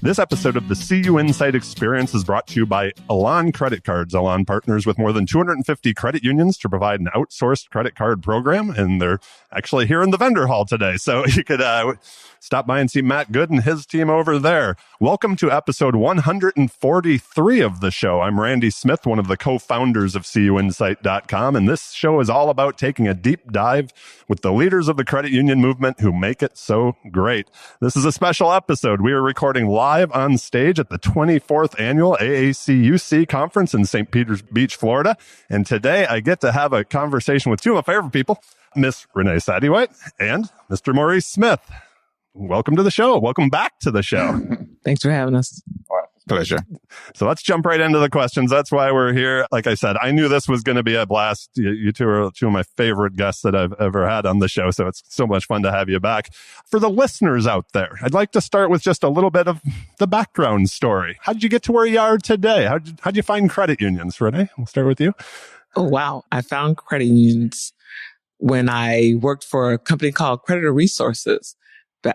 This episode of the CUInsight Experience is brought to you by Elan Credit Cards. Elan partners with more than 250 credit unions to provide an outsourced credit card program, and they're actually here in the vendor hall today. So you could stop by and see Matt Good and his team over there. Welcome to episode 143 of the show. I'm Randy Smith, one of the co-founders of CUInsight.com, and this show is all about taking a deep dive with the leaders of the credit union movement who make it so great. This is a special episode. We are recording live on stage at the 24th annual AACUC Conference in St. Peters Beach, Florida. And today I get to have a conversation with two of my favorite people, Miss Renée Sattiewhite and Mr. Maurice Smith. Welcome to the show. Welcome back to the show. Thanks for having us. Pleasure. So let's jump right into the questions. That's why we're here. Like I said, I knew this was going to be a blast. You two are two of my favorite guests that I've ever had on the show. So it's so much fun to have you back. For the listeners out there, I'd like to start with just a little bit of the background story. How did you get to where you are today? How'd you find credit unions, Renée? We'll start with you. Oh, wow. I found credit unions when I worked for a company called Creditor Resources.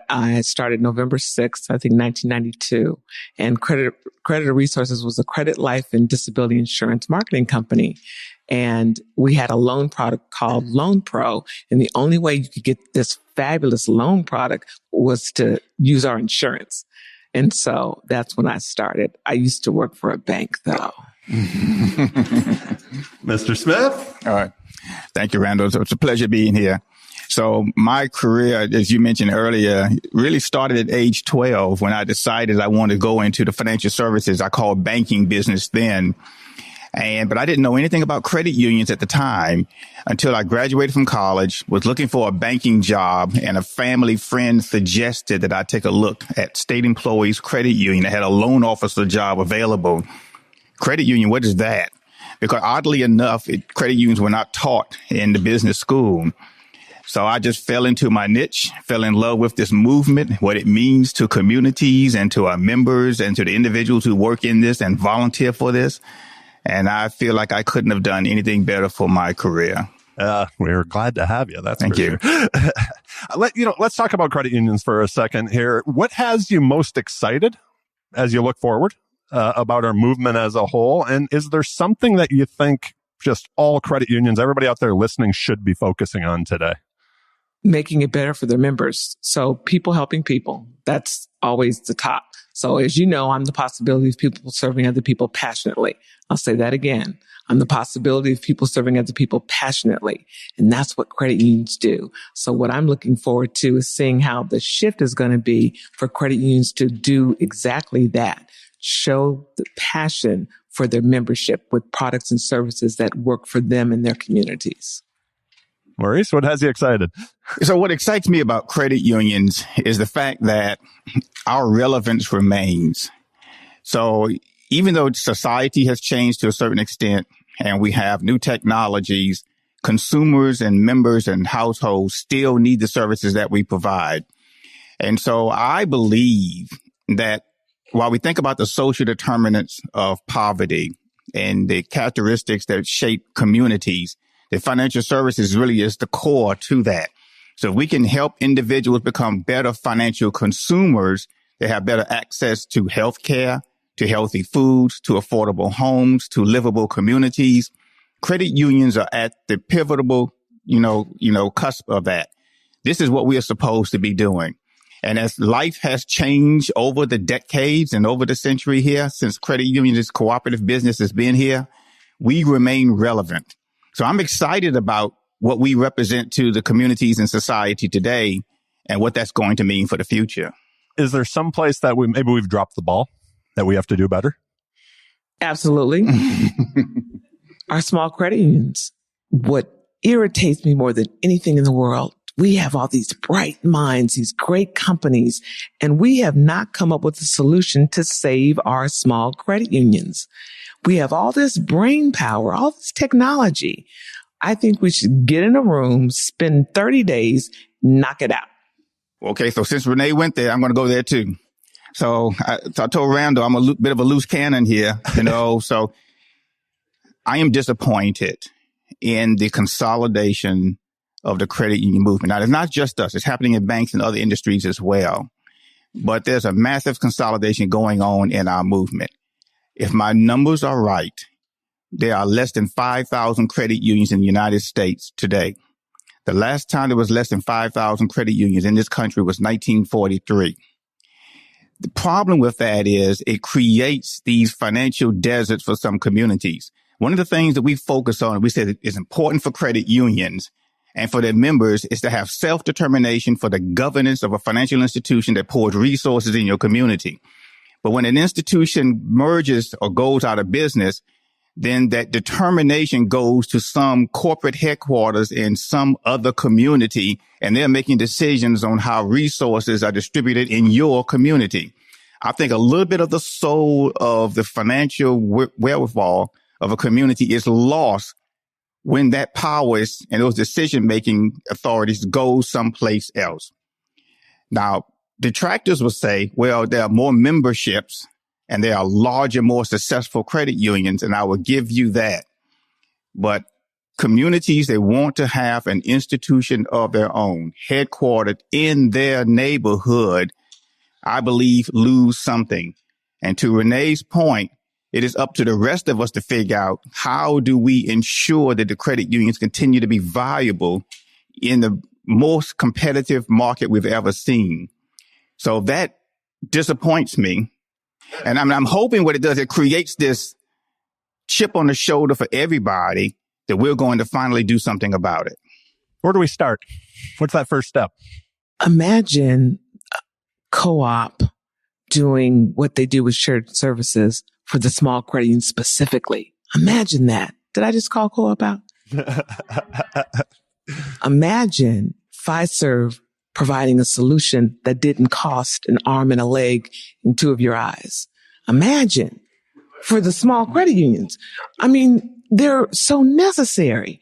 I started November 6th, I think 1992. And Creditor Resources was a credit, life, and disability insurance marketing company. And we had a loan product called Loan Pro. And the only way you could get this fabulous loan product was to use our insurance. And so that's when I started. I used to work for a bank, though. Mr. Smith? All right. Thank you, Randall. It's a pleasure being here. So my career, as you mentioned earlier, really started at age 12 when I decided I wanted to go into the financial services. I called banking business then. But I didn't know anything about credit unions at the time until I graduated from college, was looking for a banking job, and a family friend suggested that I take a look at State Employees Credit Union. I had a loan officer job available. Credit union, what is that? Because oddly enough, credit unions were not taught in the business school. So I just fell into my niche, fell in love with this movement, what it means to communities and to our members and to the individuals who work in this and volunteer for this. And I feel like I couldn't have done anything better for my career. We're glad to have you. That's Thank you. Sure. Let's talk about credit unions for a second here. What has you most excited as you look forward about our movement as a whole? And is there something that you think just all credit unions, everybody out there listening, should be focusing on today? Making it better for their members. So people helping people, that's always the top. So as you know, I'm the possibility of people serving other people passionately. I'll say that again. I'm the possibility of people serving other people passionately. And that's what credit unions do. So what I'm looking forward to is seeing how the shift is going to be for credit unions to do exactly that. Show the passion for their membership with products and services that work for them and their communities. Maurice, what has you excited? So what excites me about credit unions is the fact that our relevance remains. So even though society has changed to a certain extent and we have new technologies, consumers and members and households still need the services that we provide. And so I believe that while we think about the social determinants of poverty and the characteristics that shape communities, the financial services really is the core to that. So if we can help individuals become better financial consumers, they have better access to health care, to healthy foods, to affordable homes, to livable communities. Credit unions are at the pivotal, cusp of that. This is what we are supposed to be doing. And as life has changed over the decades and over the century here, since credit unions, cooperative business has been here, we remain relevant. So I'm excited about what we represent to the communities and society today and what that's going to mean for the future. Is there some place that we've dropped the ball that we have to do better? Absolutely. Our small credit unions. What irritates me more than anything in the world, we have all these bright minds, these great companies, and we have not come up with a solution to save our small credit unions. We have all this brain power, all this technology. I think we should get in a room, spend 30 days, knock it out. Okay, so since Renée went there, I'm going to go there too. So I told Randall I'm a bit of a loose cannon here, so I am disappointed in the consolidation of the credit union movement. Now, it's not just us. It's happening in banks and other industries as well. but there's a massive consolidation going on in our movement. If my numbers are right, there are less than 5,000 credit unions in the United States today. The last time there was less than 5,000 credit unions in this country was 1943. The problem with that is it creates these financial deserts for some communities. One of the things that we focus on, we said is important for credit unions and for their members, is to have self-determination for the governance of a financial institution that pours resources in your community. But when an institution merges or goes out of business, then that determination goes to some corporate headquarters in some other community, and they're making decisions on how resources are distributed in your community. I think a little bit of the soul of the financial wherewithal of a community is lost when that power is, and those decision-making authorities go someplace else. Now, detractors will say, well, there are more memberships and there are larger, more successful credit unions, and I will give you that. But communities, they want to have an institution of their own, headquartered in their neighborhood, I believe, lose something. And to Renee's point, it is up to the rest of us to figure out how do we ensure that the credit unions continue to be viable in the most competitive market we've ever seen. So that disappoints me. And I'm hoping what it does, it creates this chip on the shoulder for everybody that we're going to finally do something about it. Where do we start? What's that first step? Imagine a co-op doing what they do with shared services for the small credit union specifically. Imagine that. Did I just call co-op out? Imagine Fiserv providing a solution that didn't cost an arm and a leg and two of your eyes. Imagine for the small credit unions. I mean, they're so necessary.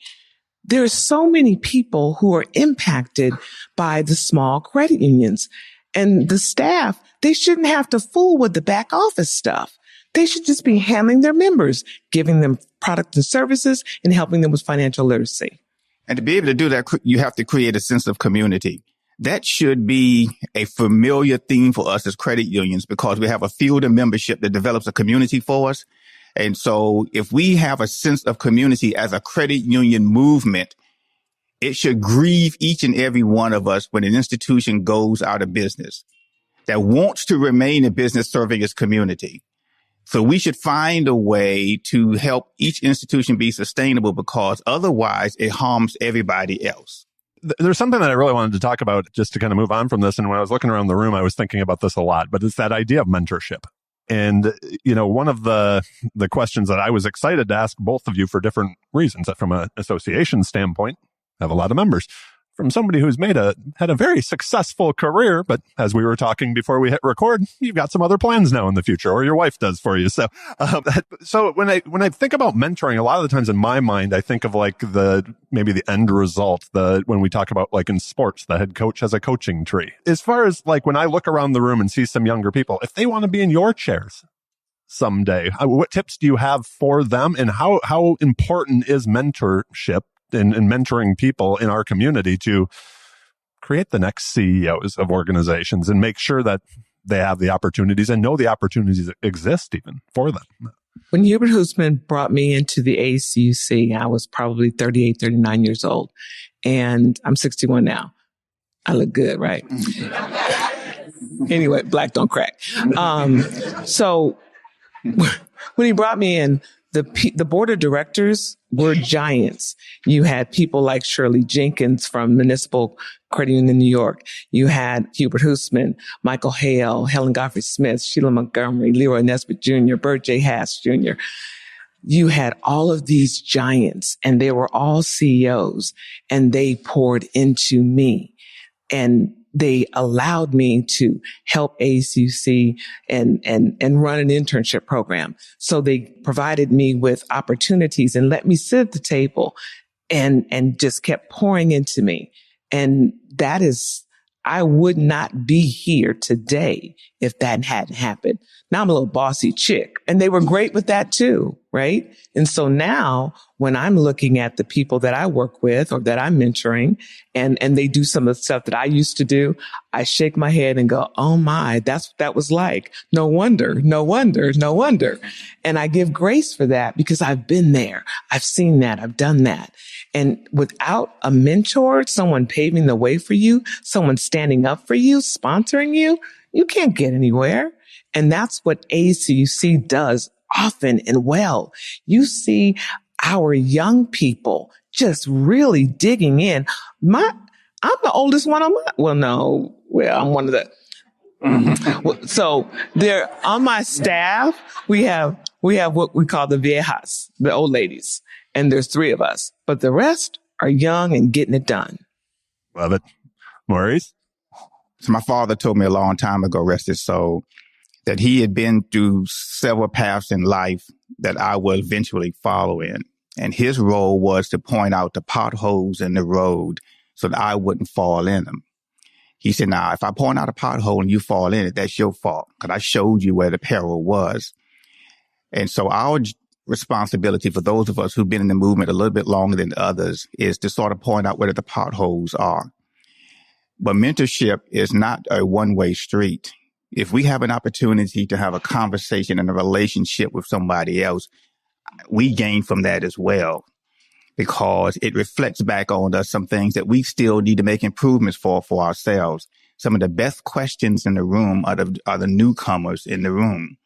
There are so many people who are impacted by the small credit unions, and the staff, they shouldn't have to fool with the back office stuff. They should just be handling their members, giving them products and services, and helping them with financial literacy. And to be able to do that, you have to create a sense of community. That should be a familiar theme for us as credit unions, because we have a field of membership that develops a community for us. And so if we have a sense of community as a credit union movement, it should grieve each and every one of us when an institution goes out of business that wants to remain in business serving its community. So we should find a way to help each institution be sustainable, because otherwise it harms everybody else. There's something that I really wanted to talk about just to kind of move on from this. And when I was looking around the room, I was thinking about this a lot, but it's that idea of mentorship. And, you know, one of the questions that I was excited to ask both of you for different reasons, that from an association standpoint, I have a lot of members. From somebody who's had a very successful career, but as we were talking before we hit record, you've got some other plans now in the future, or your wife does for you. So, so when I think about mentoring, a lot of the times in my mind, I think of like maybe the end result, when we talk about like in sports, the head coach has a coaching tree. As far as like when I look around the room and see some younger people, if they want to be in your chairs someday, what tips do you have for them, and how important is mentorship and mentoring people in our community to create the next CEOs of organizations and make sure that they have the opportunities and know the opportunities that exist even for them? When Hubert Hoosman brought me into the AACUC, I was probably 38, 39 years old, and I'm 61 now. I look good, right? Anyway, black don't crack. So when he brought me in, the board of directors were giants. You had people like Shirley Jenkins from Municipal Credit Union in New York. You had Hubert Hoosman, Michael Hale, Helen Godfrey Smith, Sheila Montgomery, Leroy Nesbitt Jr., Bert J. Haas Jr. You had all of these giants, and they were all CEOs, and they poured into me. And they allowed me to help AACUC and run an internship program. So they provided me with opportunities and let me sit at the table and just kept pouring into me. And that is, I would not be here today if that hadn't happened. Now I'm a little bossy chick, and they were great with that too, right? And so now when I'm looking at the people that I work with or that I'm mentoring and they do some of the stuff that I used to do, I shake my head and go, oh my, that's what that was like. No wonder, no wonder, no wonder. And I give grace for that because I've been there. I've seen that. I've done that. And without a mentor, someone paving the way for you, someone standing up for you, sponsoring you, you can't get anywhere. And that's what AACUC does often and well. You see our young people just really digging in. I'm the oldest one on I'm one of the, so they're on my staff. We have what we call the viejas, the old ladies, and there's 3 of us, but the rest are young and getting it done. Love it. Maurice? So my father told me a long time ago, rest his soul, that he had been through several paths in life that I will eventually follow in. And his role was to point out the potholes in the road so that I wouldn't fall in them. He said, now, if I point out a pothole and you fall in it, that's your fault, because I showed you where the peril was. And so our responsibility for those of us who've been in the movement a little bit longer than others is to sort of point out where the potholes are. But mentorship is not a one-way street. If we have an opportunity to have a conversation and a relationship with somebody else, we gain from that as well, because it reflects back on us some things that we still need to make improvements for ourselves. Some of the best questions in the room are the newcomers in the room.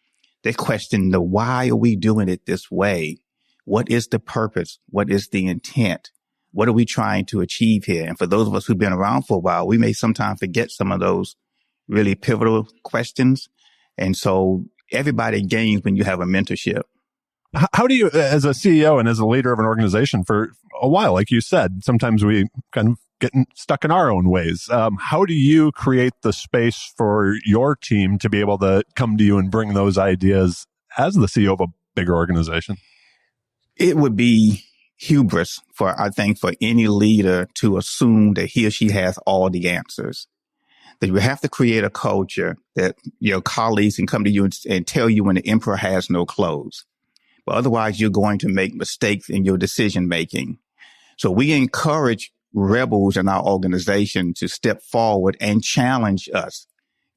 They question the why are we doing it this way? What is the purpose? What is the intent? What are we trying to achieve here? And for those of us who've been around for a while, we may sometimes forget some of those really pivotal questions. And so everybody gains when you have a mentorship. How do you, as a CEO and as a leader of an organization for a while, like you said, sometimes we kind of get stuck in our own ways. How do you create the space for your team to be able to come to you and bring those ideas as the CEO of a bigger organization? It would be hubris for any leader to assume that he or she has all the answers. That you have to create a culture that your colleagues can come to you and tell you when the emperor has no clothes. But otherwise, you're going to make mistakes in your decision making. So we encourage rebels in our organization to step forward and challenge us.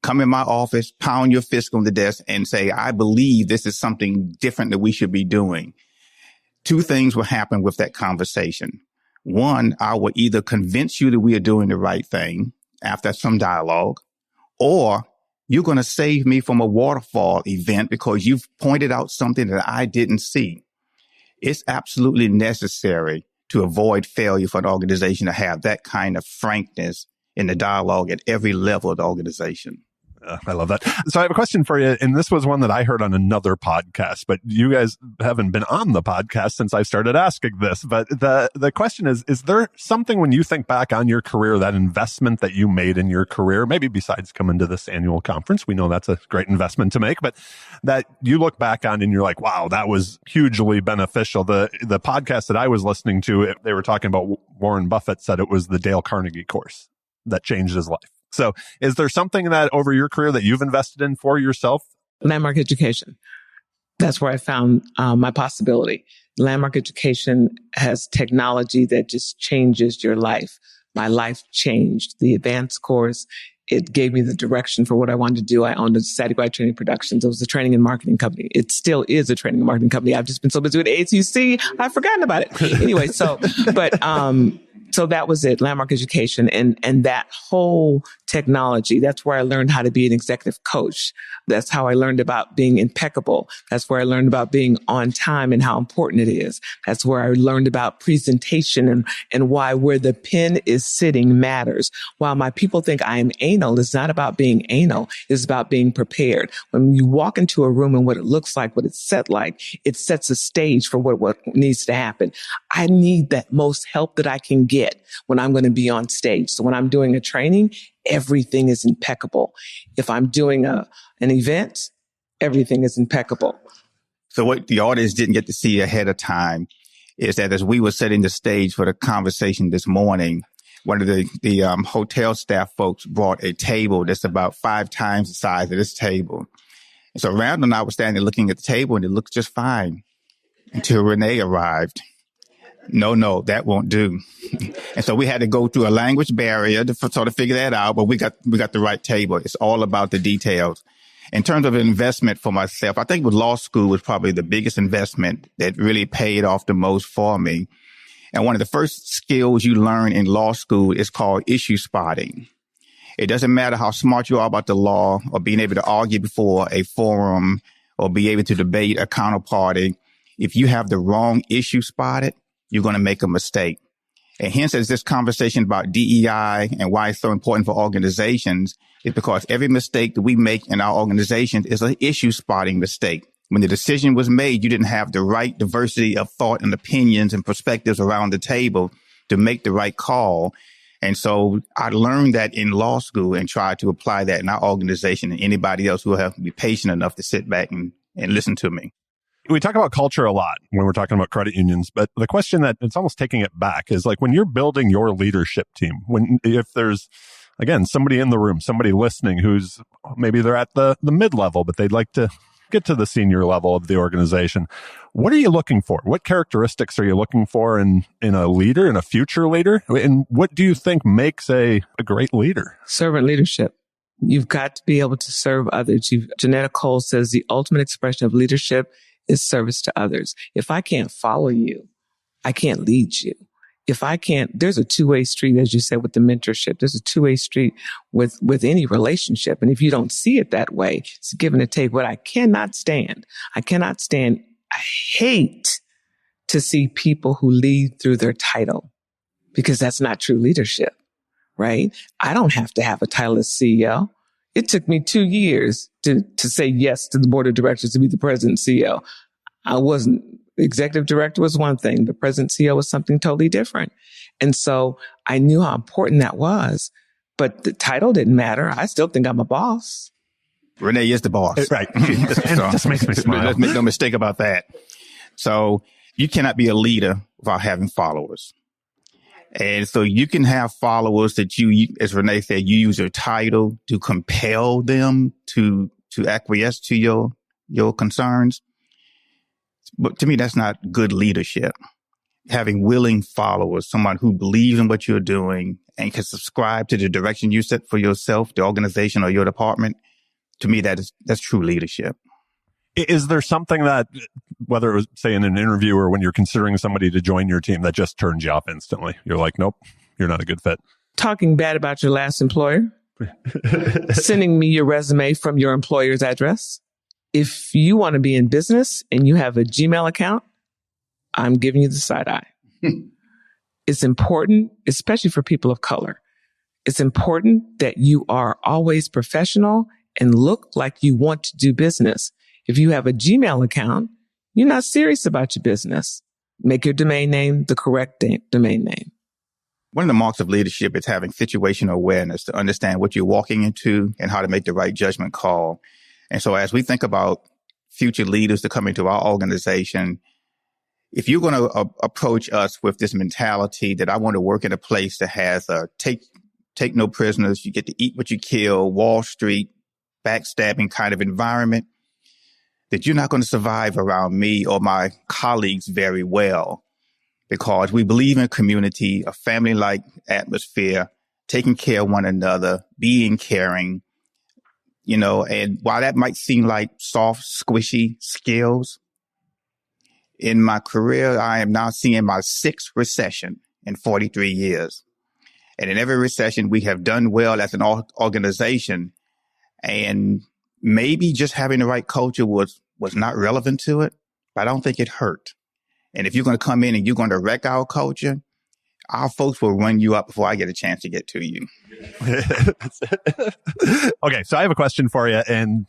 Come in my office, pound your fist on the desk and say, I believe this is something different that we should be doing. 2 things will happen with that conversation. One, I will either convince you that we are doing the right thing after some dialogue, or you're going to save me from a waterfall event because you've pointed out something that I didn't see. It's absolutely necessary to avoid failure for an organization to have that kind of frankness in the dialogue at every level of the organization. I love that. So I have a question for you, and this was one that I heard on another podcast, but you guys haven't been on the podcast since I started asking this. But the question is there something when you think back on your career, that investment that you made in your career, maybe besides coming to this annual conference, we know that's a great investment to make, but that you look back on and you're like, wow, that was hugely beneficial. The podcast that I was listening to, they were talking about Warren Buffett said it was the Dale Carnegie course that changed his life. So is there something that over your career that you've invested in for yourself? Landmark education. That's where I found my possibility. Landmark education has technology that just changes your life. My life changed. The advanced course, it gave me the direction for what I wanted to do. I owned a Sattiewhite Training Productions. It was a training and marketing company. It still is a training and marketing company. I've just been so busy with AACUC, I've forgotten about it. Anyway, so that was it, Landmark Education. And that whole technology, that's where I learned how to be an executive coach. That's how I learned about being impeccable. That's where I learned about being on time and how important it is. That's where I learned about presentation and why where the pen is sitting matters. While my people think I am anal, it's not about being anal. It's about being prepared. When you walk into a room and what it looks like, what it's set like, it sets a stage for what needs to happen. I need that most help that I can get when I'm going to be on stage. So when I'm doing a training, everything is impeccable. If I'm doing an event, everything is impeccable. So what the audience didn't get to see ahead of time is that as we were setting the stage for the conversation this morning, one of the hotel staff folks brought a table that's about 5 times the size of this table. And so Randall and I were standing looking at the table, and it looked just fine until Renée arrived. No, that won't do. And so we had to go through a language barrier to sort of figure that out, but we got the right table. It's all about the details. In terms of investment for myself, I think with law school was probably the biggest investment that really paid off the most for me. And one of the first skills you learn in law school is called issue spotting. It doesn't matter how smart you are about the law or being able to argue before a forum or be able to debate a counterparty. If you have the wrong issue spotted, you're going to make a mistake. And hence, as this conversation about DEI and why it's so important for organizations is because every mistake that we make in our organizations is an issue spotting mistake. When the decision was made, you didn't have the right diversity of thought and opinions and perspectives around the table to make the right call. And so I learned that in law school and tried to apply that in our organization and anybody else who will have to be patient enough to sit back and listen to me. We talk about culture a lot when we're talking about credit unions, but the question that it's almost taking it back is like when you're building your leadership team, if there's, again, somebody in the room, somebody listening who's maybe they're at the mid-level, but they'd like to get to the senior level of the organization. What are you looking for? What characteristics are you looking for in a leader, in a future leader? And what do you think makes a great leader? Servant leadership. You've got to be able to serve others. Janetta Cole says the ultimate expression of leadership is service to others. If I can't follow you, I can't lead you. If I can't, there's a two-way street, as you said, with the mentorship. There's a two-way street with any relationship. And if you don't see it that way, it's a give and a take. What I cannot stand, I hate to see people who lead through their title, because that's not true leadership, right? I don't have to have a title as CEO. It took me 2 years to say yes to the board of directors to be the president and CEO. I wasn't. Executive director was one thing, but president CEO was something totally different. And so I knew how important that was, but the title didn't matter. I still think I'm a boss. Renée is the boss. Right. It just makes me smile. Let's make no mistake about that. So you cannot be a leader without having followers. And so you can have followers that you, as Renée said, you use your title to compel them to acquiesce to your concerns. But to me, that's not good leadership. Having willing followers, someone who believes in what you're doing and can subscribe to the direction you set for yourself, the organization, or your department, to me, that's true leadership. Is there something that, whether it was, say, in an interview or when you're considering somebody to join your team, that just turns you off instantly? You're like, nope, you're not a good fit. Talking bad about your last employer. Sending me your resume from your employer's address. If you want to be in business and you have a Gmail account, I'm giving you the side eye. It's important, especially for people of color. It's important that you are always professional and look like you want to do business. If you have a Gmail account, you're not serious about your business. Make your domain name the correct domain name. One of the marks of leadership is having situational awareness to understand what you're walking into and how to make the right judgment call. And so as we think about future leaders to come into our organization, if you're going to approach us with this mentality that I want to work in a place that has a take no prisoners, you get to eat what you kill, Wall Street, backstabbing kind of environment, that you're not going to survive around me or my colleagues very well, because we believe in community, a family-like atmosphere, taking care of one another, being caring. And while that might seem like soft, squishy skills, in my career, I am now seeing my 6th recession in 43 years. And in every recession, we have done well as an organization. And maybe just having the right culture was not relevant to it, but I don't think it hurt. And if you're going to come in and you're going to wreck our culture, our folks will run you up before I get a chance to get to you. Okay, so I have a question for you, and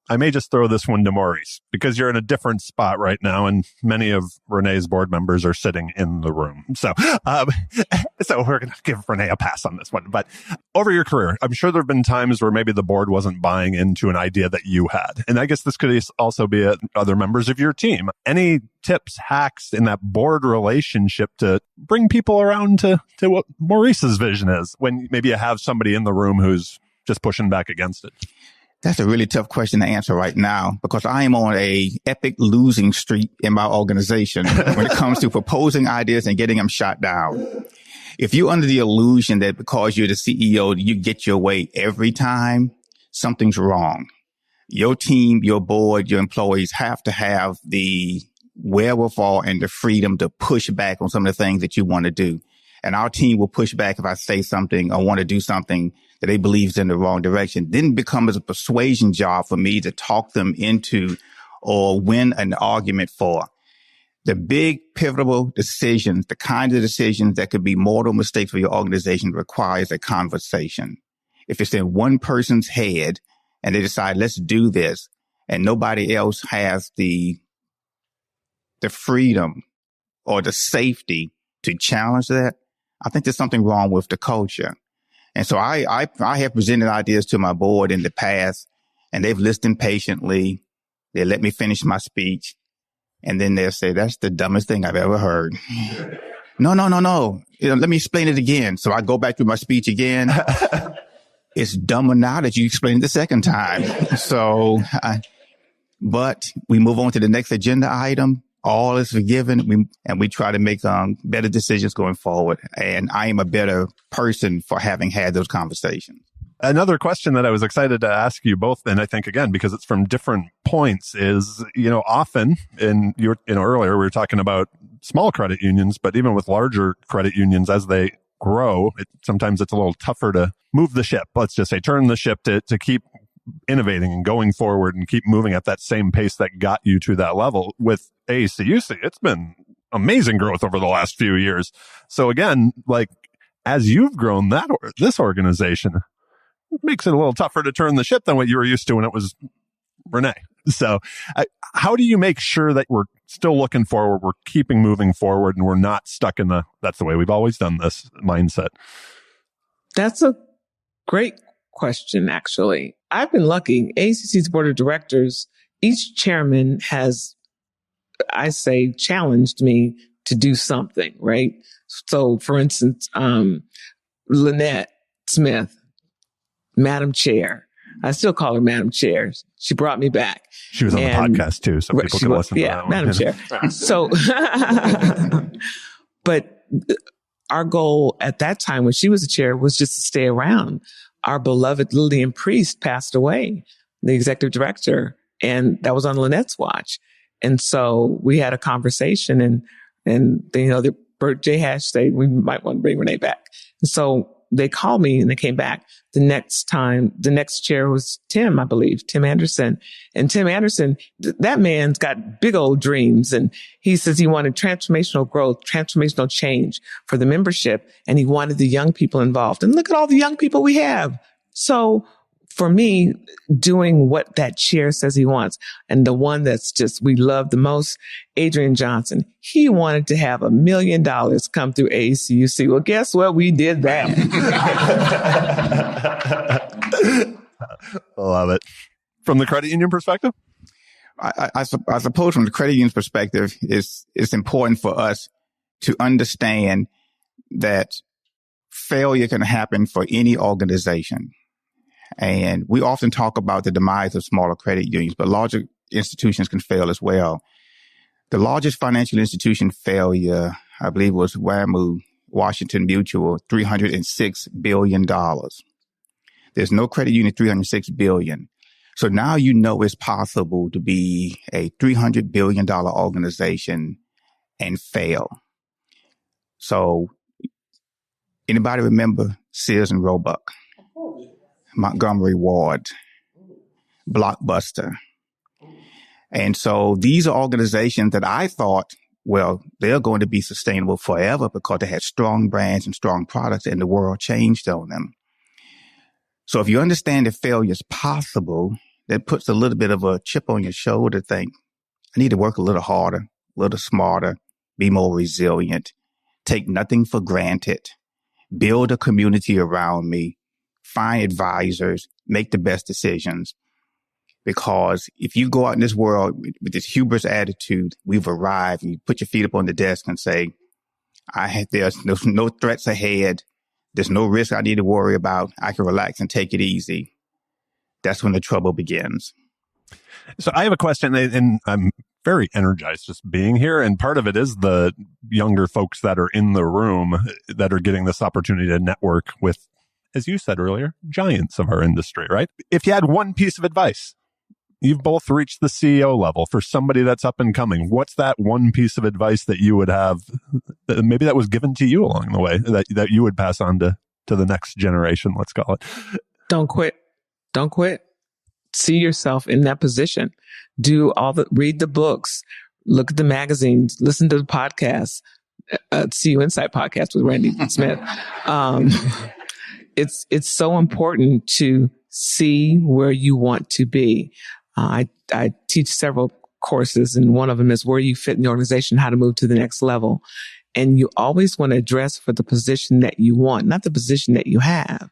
I may just throw this one to Maurice because you're in a different spot right now, and many of Renée's board members are sitting in the room. So we're going to give Renée a pass on this one. But over your career, I'm sure there have been times where maybe the board wasn't buying into an idea that you had. And I guess this could also be other members of your team. Any tips, hacks in that board relationship to bring people around to what Maurice's vision is when maybe you have somebody in the room who's just pushing back against it? That's a really tough question to answer right now because I am on a epic losing streak in my organization when it comes to proposing ideas and getting them shot down. If you're under the illusion that because you're the CEO, you get your way every time, something's wrong. Your team, your board, your employees have to have the wherewithal and the freedom to push back on some of the things that you want to do. And our team will push back if I say something or want to do something that they believe is in the wrong direction. Then it becomes a persuasion job for me to talk them into or win an argument for. The big pivotal decisions, the kinds of decisions that could be mortal mistakes for your organization requires a conversation. If it's in one person's head and they decide, let's do this, and nobody else has the freedom or the safety to challenge that, I think there's something wrong with the culture. And so I have presented ideas to my board in the past, and they've listened patiently. They let me finish my speech. And then they'll say, that's the dumbest thing I've ever heard. No. Let me explain it again. So I go back through my speech again. It's dumber now that you explained it the second time. But we move on to the next agenda item. All is forgiven, and we try to make better decisions going forward. And I am a better person for having had those conversations. Another question that I was excited to ask you both, and I think, again, because it's from different points, is, often, earlier we were talking about small credit unions, but even with larger credit unions, as they grow, sometimes it's a little tougher to move the ship. Let's just say turn the ship to keep innovating and going forward and keep moving at that same pace that got you to that level. With AACUC, it's been amazing growth over the last few years. So again, as you've grown this organization, it makes it a little tougher to turn the ship than what you were used to when it was Renée. So how do you make sure that we're still looking forward, we're keeping moving forward, and we're not stuck in that's the way we've always done this mindset? That's a great question, actually. I've been lucky. AACC's board of directors, each chairman has, I say, challenged me to do something, right? So, for instance, Renée Smith, Madam Chair. I still call her Madam Chair. She brought me back. She was on the podcast too, so people can listen to that one. Madam Chair. So, but our goal at that time when she was the chair was just to stay around. Our beloved Lillian Priest passed away, the executive director, and that was on Lynette's watch. And so we had a conversation, and the birthday hash said we might want to bring Renée back. And so they called me and they came back. The next chair was Tim, I believe, Tim Anderson. And Tim Anderson, that man's got big old dreams. And he says he wanted transformational growth, transformational change for the membership. And he wanted the young people involved. And look at all the young people we have. So for me, doing what that chair says he wants, and the one that's just we love the most, Adrian Johnson, he wanted to have $1 million come through AACUC. Well, guess what? We did that. Love it. From the credit union perspective? I suppose from the credit union's perspective, it's important for us to understand that failure can happen for any organization. And we often talk about the demise of smaller credit unions, but larger institutions can fail as well. The largest financial institution failure, I believe, was WAMU, Washington Mutual, $306 billion. There's no credit union, $306 billion. So now you know it's possible to be a $300 billion organization and fail. So anybody remember Sears and Roebuck? Montgomery Ward, Blockbuster. And so these are organizations that I thought, well, they're going to be sustainable forever because they had strong brands and strong products, and the world changed on them. So if you understand that failure is possible, that puts a little bit of a chip on your shoulder, think, I need to work a little harder, a little smarter, be more resilient, take nothing for granted, build a community around me, find advisors, make the best decisions. Because if you go out in this world with this hubris attitude, we've arrived, and you put your feet up on the desk and say, there's no threats ahead. There's no risk I need to worry about. I can relax and take it easy. That's when the trouble begins. So I have a question, and I'm very energized just being here. And part of it is the younger folks that are in the room that are getting this opportunity to network with, as you said earlier, giants of our industry, right? If you had one piece of advice, you've both reached the CEO level, for somebody that's up and coming, what's that one piece of advice that you would have, maybe that was given to you along the way, that you would pass on to the next generation, let's call it? Don't quit. Don't quit. See yourself in that position. Read the books, look at the magazines, listen to the podcasts, CUInsight podcast with Renée Smith. It's so important to see where you want to be. I teach several courses, and one of them is where you fit in the organization, how to move to the next level. And you always want to dress for the position that you want, not the position that you have.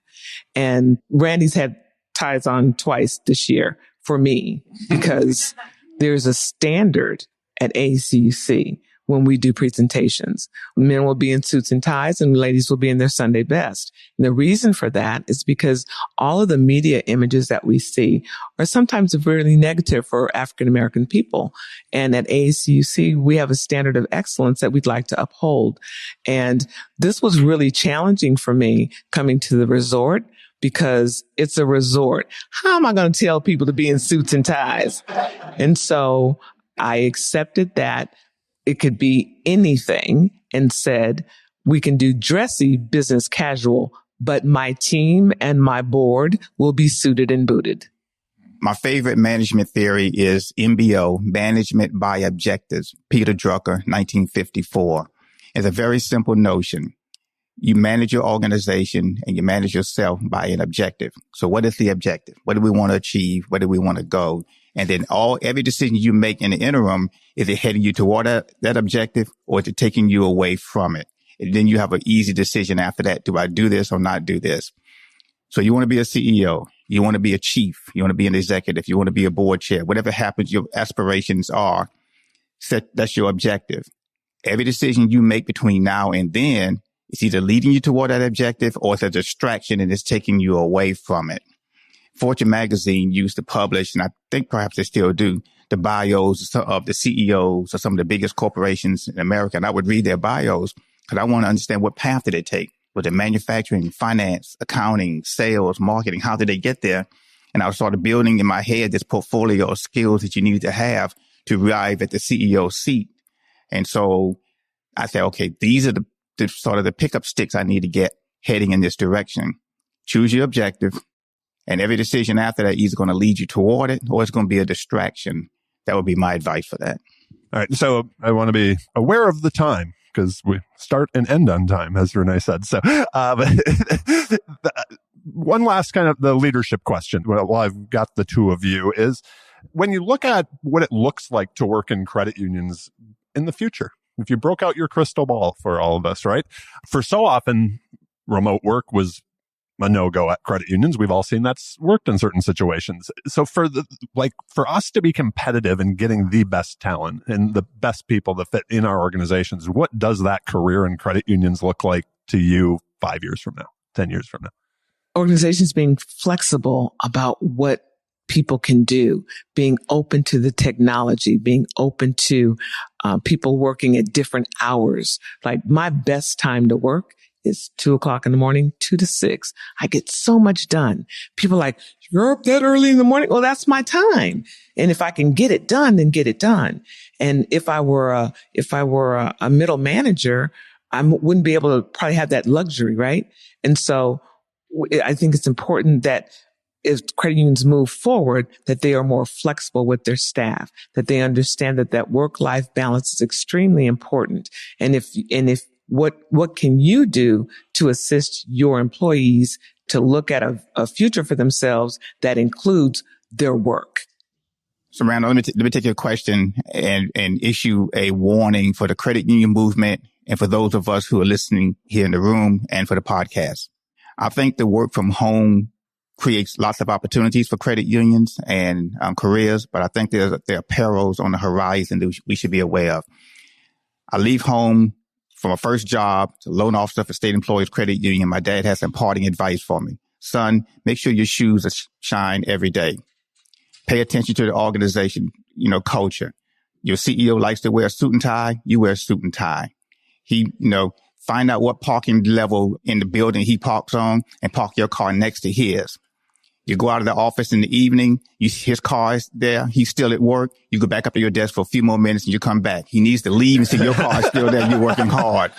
And Randy's had ties on twice this year for me, because there's a standard at AACUC when we do presentations. Men will be in suits and ties and ladies will be in their Sunday best. And the reason for that is because all of the media images that we see are sometimes really negative for African American people. And at AACUC, we have a standard of excellence that we'd like to uphold. And this was really challenging for me coming to the resort, because it's a resort. How am I going to tell people to be in suits and ties? And so I accepted that it could be anything and said, we can do dressy business casual, but my team and my board will be suited and booted. My favorite management theory is MBO, Management by Objectives, Peter Drucker, 1954. It's a very simple notion. You manage your organization and you manage yourself by an objective. So what is the objective? What do we want to achieve? Where do we want to go? And then every decision you make in the interim, is it heading you toward that objective, or is it taking you away from it? And then you have an easy decision after that. Do I do this or not do this? So you want to be a CEO. You want to be a chief. You want to be an executive. You want to be a board chair. Whatever happens, your aspirations are, that's your objective. Every decision you make between now and then, it's either leading you toward that objective or it's a distraction and it's taking you away from it. Fortune magazine used to publish, and I think perhaps they still do, the bios of the CEOs of some of the biggest corporations in America. And I would read their bios because I want to understand, what path did they take? Was it manufacturing, finance, accounting, sales, marketing? How did they get there? And I started building in my head this portfolio of skills that you needed to have to arrive at the CEO seat. And so I said, okay, these are the sort of the pickup sticks I need to get heading in this direction. Choose your objective, and every decision after that is either going to lead you toward it or it's going to be a distraction. That would be my advice for that. All right. So I want to be aware of the time, because we start and end on time, as Renée said. So one last kind of the leadership question, while I've got the two of you, is when you look at what it looks like to work in credit unions in the future, if you broke out your crystal ball for all of us, right? For so often, remote work was a no-go at credit unions. We've all seen that's worked in certain situations. So for us to be competitive in getting the best talent and the best people that fit in our organizations, what does that career in credit unions look like to you 5 years from now, 10 years from now? Organizations being flexible about what people can do, being open to the technology, being open to people working at different hours. Like, my best time to work is 2:00 in the morning, 2 to 6. I get so much done. People are like, you're up that early in the morning? Well, that's my time. And if I can get it done, then get it done. And if I were a middle manager, I wouldn't be able to probably have that luxury, right? And so I think it's important that if credit unions move forward, that they are more flexible with their staff, that they understand that work-life balance is extremely important. And if what can you do to assist your employees to look at a future for themselves that includes their work. So, Randall, let me take your question and issue a warning for the credit union movement and for those of us who are listening here in the room and for the podcast. I think the work from home creates lots of opportunities for credit unions and careers, but I think there are perils on the horizon that we should be aware of. I leave home from a first job to loan officer for State Employees Credit Union. My dad has some parting advice for me. Son, make sure your shoes shine every day. Pay attention to the organization, culture. Your CEO likes to wear a suit and tie. You wear a suit and tie. Find out what parking level in the building he parks on and park your car next to his. You go out of the office in the evening, his car is there, he's still at work. You go back up to your desk for a few more minutes and you come back. He needs to leave and see your car is still there, you're working hard.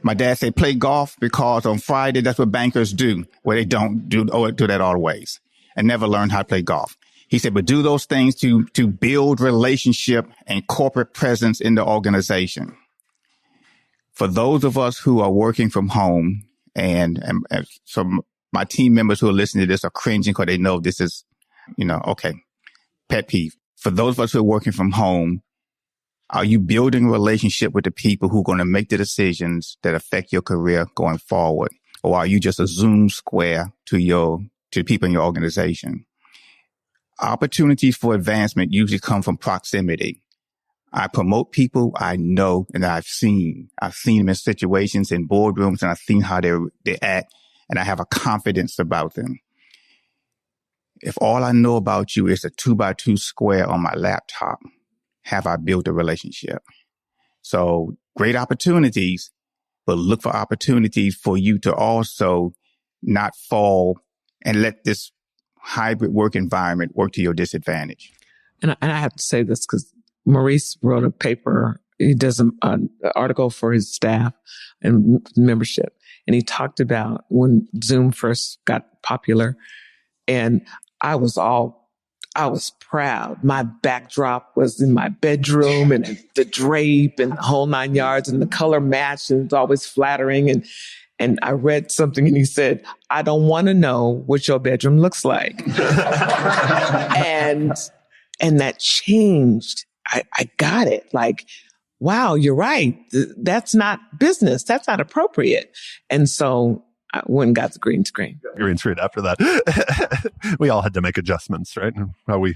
My dad said, play golf because on Friday, that's what bankers do, where they don't do that always and never learn how to play golf. He said, but do those things to build relationship and corporate presence in the organization. For those of us who are working from home and so my team members who are listening to this are cringing because they know this is, pet peeve. For those of us who are working from home, are you building a relationship with the people who are going to make the decisions that affect your career going forward? Or are you just a Zoom square to the people in your organization? Opportunities for advancement usually come from proximity. I promote people I know and I've seen. I've seen them in situations in boardrooms and I've seen how they act. And I have a confidence about them. If all I know about you is a 2x2 square on my laptop, have I built a relationship? So great opportunities, but look for opportunities for you to also not fall and let this hybrid work environment work to your disadvantage. And I have to say this because Maurice wrote a paper. He does an article for his staff and membership. And he talked about when Zoom first got popular, and I was proud. My backdrop was in my bedroom and the drape and the whole 9 yards and the color matched and it's always flattering. And I read something and he said, I don't want to know what your bedroom looks like. and that changed. I got it. Like, wow, you're right. That's not business. That's not appropriate. And so I went and got the green screen. Green screen after that. We all had to make adjustments, right? How we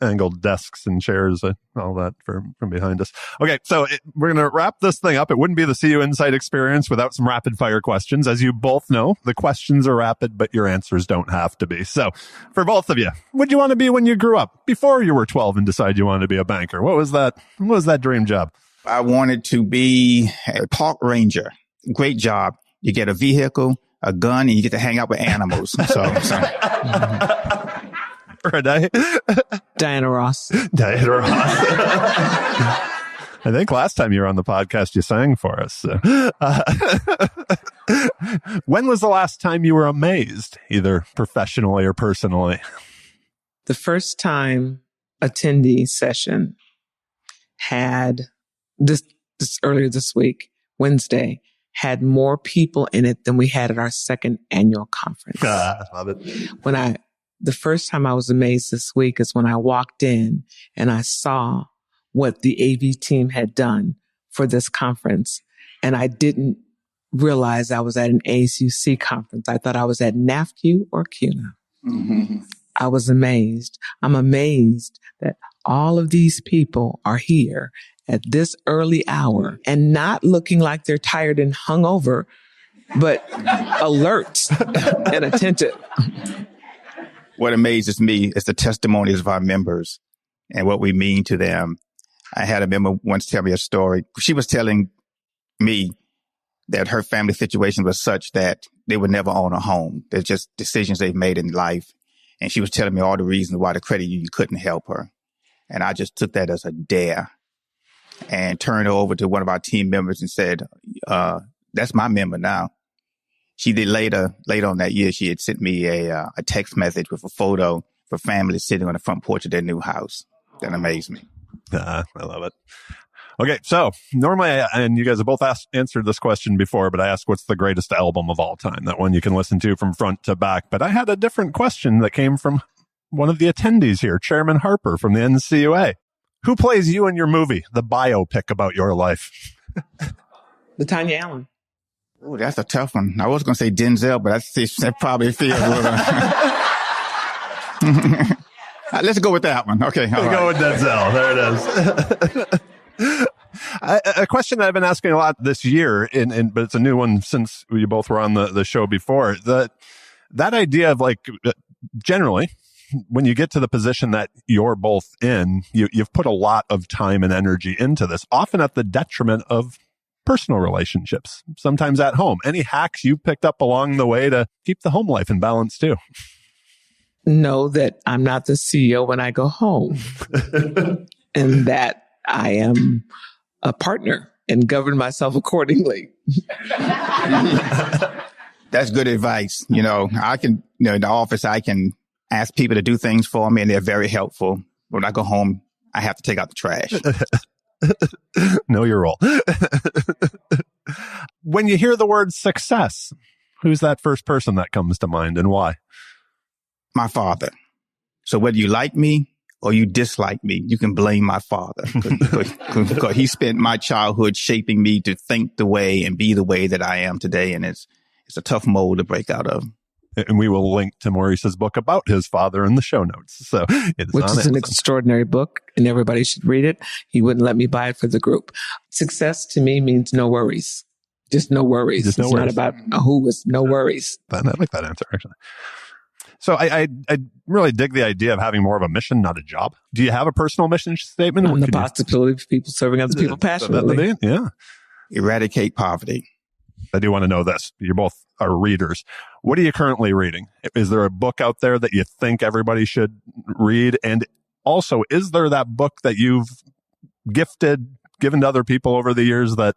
angled desks and chairs and all that from behind us. Okay, so we're going to wrap this thing up. It wouldn't be the CUInsight experience without some rapid fire questions. As you both know, the questions are rapid, but your answers don't have to be. So for both of you, what'd you want to be when you grew up? Before you were 12 and decided you wanted to be a banker, what was that dream job? I wanted to be a park ranger. Great job. You get a vehicle, a gun, and you get to hang out with animals. Renee? Diana Ross. Diana Ross. I think last time you were on the podcast, you sang for us. So. When was the last time you were amazed, either professionally or personally? The first time attendee session had this earlier this week, Wednesday, had more people in it than we had at our second annual conference. I love it. The first time I was amazed this week is when I walked in and I saw what the AV team had done for this conference. And I didn't realize I was at an AACUC conference. I thought I was at NAFCU or CUNA. Mm-hmm. I was amazed. I'm amazed that all of these people are here at this early hour and not looking like they're tired and hungover, but alert and attentive. What amazes me is the testimonies of our members and what we mean to them. I had a member once tell me a story. She was telling me that her family situation was such that they would never own a home. They're just decisions they've made in life. And she was telling me all the reasons why the credit union couldn't help her. And I just took that as a dare and turned her over to one of our team members and said, that's my member now. She did later on that year, she had sent me a text message with a photo of a family sitting on the front porch of their new house. That amazed me. I love it. Okay, so normally, and you guys have both answered this question before, but I ask what's the greatest album of all time? That one you can listen to from front to back. But I had a different question that came from one of the attendees here, Chairman Harper from the NCUA. Who plays you in your movie, the biopic about your life? LaTanya Allen. Oh, that's a tough one. I was going to say Denzel, but that probably feels let's go with that one. Okay. Go with Denzel. There it is. A question that I've been asking a lot this year, but it's a new one since you both were on the show before. That idea of like, generally, when you get to the position that you're both in, you've put a lot of time and energy into this, often at the detriment of personal relationships, sometimes at home. Any hacks you've picked up along the way to keep the home life in balance too? Know that I'm not the CEO when I go home and that I am a partner and govern myself accordingly. That's good advice. In the office, I can ask people to do things for me and they're very helpful. When I go home, I have to take out the trash. Know your role. When you hear the word success, who's that first person that comes to mind and why? My father. So whether you like me or you dislike me, you can blame my father because he spent my childhood shaping me to think the way and be the way that I am today. And it's a tough mold to break out of. And we will link to Maurice's book about his father in the show notes. So which is an extraordinary book and everybody should read it. He wouldn't let me buy it for the group. Success to me means no worries. Just no worries. It's not about who, it's no worries. I like that answer, actually. So I really dig the idea of having more of a mission, not a job. Do you have a personal mission statement? On the possibility of people serving other people passionately. Yeah. Eradicate poverty. I do want to know this. You both are readers. What are you currently reading? Is there a book out there that you think everybody should read? And also, is there that book that you've given to other people over the years that,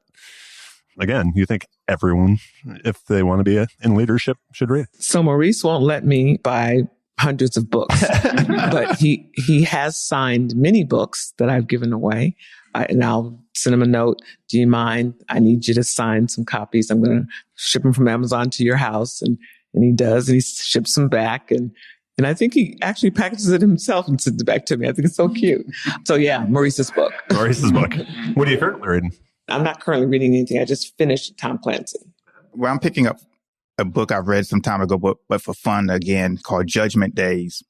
again, you think everyone, if they want to be in leadership, should read? So Maurice won't let me buy hundreds of books, but he has signed many books that I've given away. And I'll send him a note. Do you mind? I need you to sign some copies. I'm going to ship them from Amazon to your house. And he does. And he ships them back. And I think he actually packages it himself and sends it back to me. I think it's so cute. So yeah, Maurice's book. Maurice's book. What are you currently reading? I'm not currently reading anything. I just finished Tom Clancy. Well, I'm picking up a book I've read some time ago, but for fun again, called Judgment Days.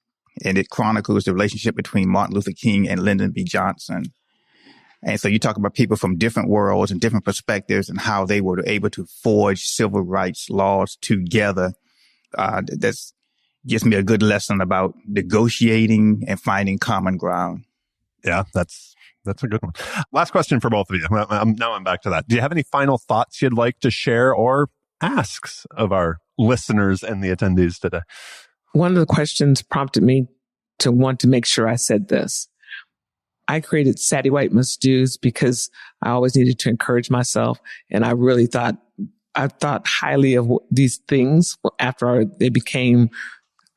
And it chronicles the relationship between Martin Luther King and Lyndon B. Johnson. And so you talk about people from different worlds and different perspectives and how they were able to forge civil rights laws together. That's gives me a good lesson about negotiating and finding common ground. Yeah, that's a good one. Last question for both of you. Now I'm back to that. Do you have any final thoughts you'd like to share or asks of our listeners and the attendees today? One of the questions prompted me to want to make sure I said this. I created Sattiewhite Must Do's because I always needed to encourage myself. And I really thought highly of these things after they became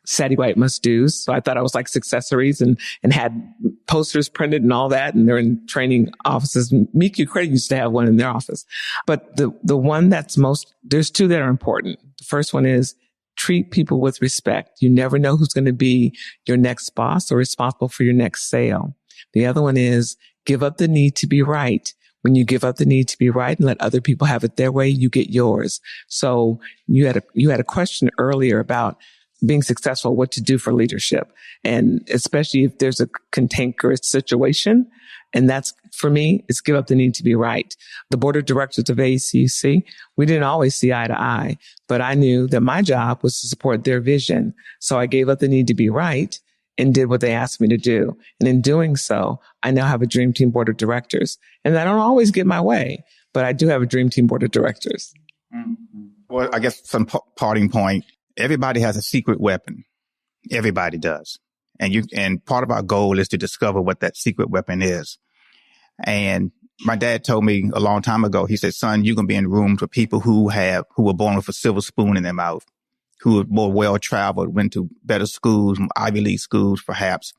Sattiewhite Must Do's. So I thought I was like successories and had posters printed and all that. And they're in training offices. MECU Credit used to have one in their office. But the one that's there's two that are important. The first one is treat people with respect. You never know who's going to be your next boss or responsible for your next sale. The other one is give up the need to be right. When you give up the need to be right and let other people have it their way, you get yours. So you had a question earlier about being successful, what to do for leadership. And especially if there's a cantankerous situation. And that's, for me, it's give up the need to be right. The board of directors of AACUC, we didn't always see eye to eye, but I knew that my job was to support their vision. So I gave up the need to be right and did what they asked me to do. And in doing so, I now have a dream team board of directors. And I don't always get my way, but I do have a dream team board of directors. Well, I guess some parting point. Everybody has a secret weapon. Everybody does. And part of our goal is to discover what that secret weapon is. And my dad told me a long time ago, he said, son, you're going to be in rooms with people who were born with a silver spoon in their mouth, who are more well-traveled, went to better schools, Ivy League schools, perhaps,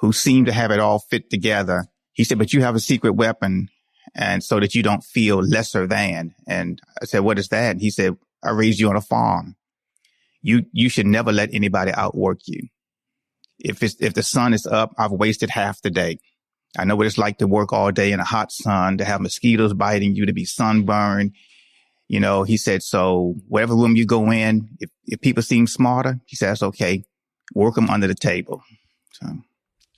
who seem to have it all fit together. He said, but you have a secret weapon, and so that you don't feel lesser than. And I said, what is that? And he said, I raised you on a farm. You should never let anybody outwork you. if the sun is up, I've wasted half the day. I know what it's like to work all day in a hot sun, to have mosquitoes biting you, to be sunburned. You know, he said, so whatever room you go in, if people seem smarter, he says, okay, work them under the table. So,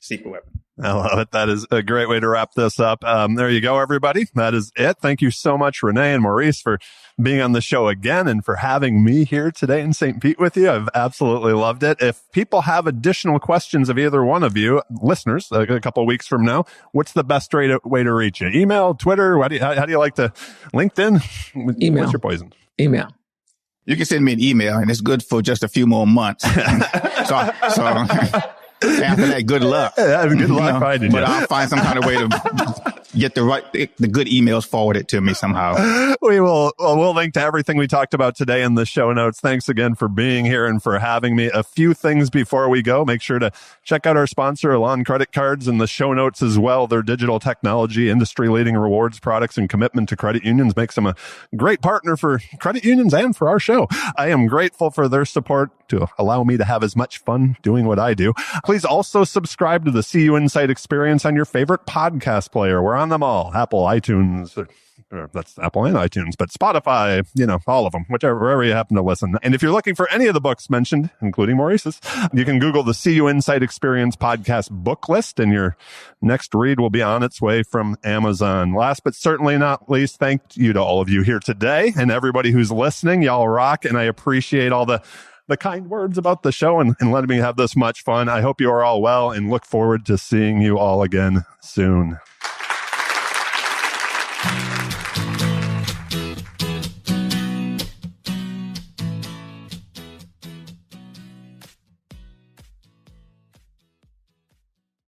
secret weapon. I love it. That is a great way to wrap this up. There you go, everybody. That is it. Thank you so much, Renée and Maurice, for being on the show again and for having me here today in St. Pete with you. I've absolutely loved it. If people have additional questions of either one of you, listeners, a couple of weeks from now, what's the best way to reach you? Email, Twitter? How do you like to? LinkedIn? Email. What's your poison? Email. You can send me an email, and it's good for just a few more months. so after that, good luck. Yeah, good luck finding you. But I'll find some kind of way to get the good emails forwarded to me somehow. We'll link to everything we talked about today in the show notes. Thanks again for being here and for having me. A few things before we go. Make sure to check out our sponsor, Elan Credit Cards, in the show notes as well. Their digital technology, industry-leading rewards products, and commitment to credit unions makes them a great partner for credit unions and for our show. I am grateful for their support to allow me to have as much fun doing what I do. Please also subscribe to the CUInsight experience on your favorite podcast player. We're on them all. Apple, iTunes, or that's Apple and iTunes, but Spotify, all of them, wherever you happen to listen. And if you're looking for any of the books mentioned, including Maurice's, you can Google the CUInsight Experience podcast book list, and your next read will be on its way from Amazon. Last but certainly not least, thank you to all of you here today and everybody who's listening. Y'all rock, and I appreciate all the kind words about the show and letting me have this much fun. I hope you are all well and look forward to seeing you all again soon.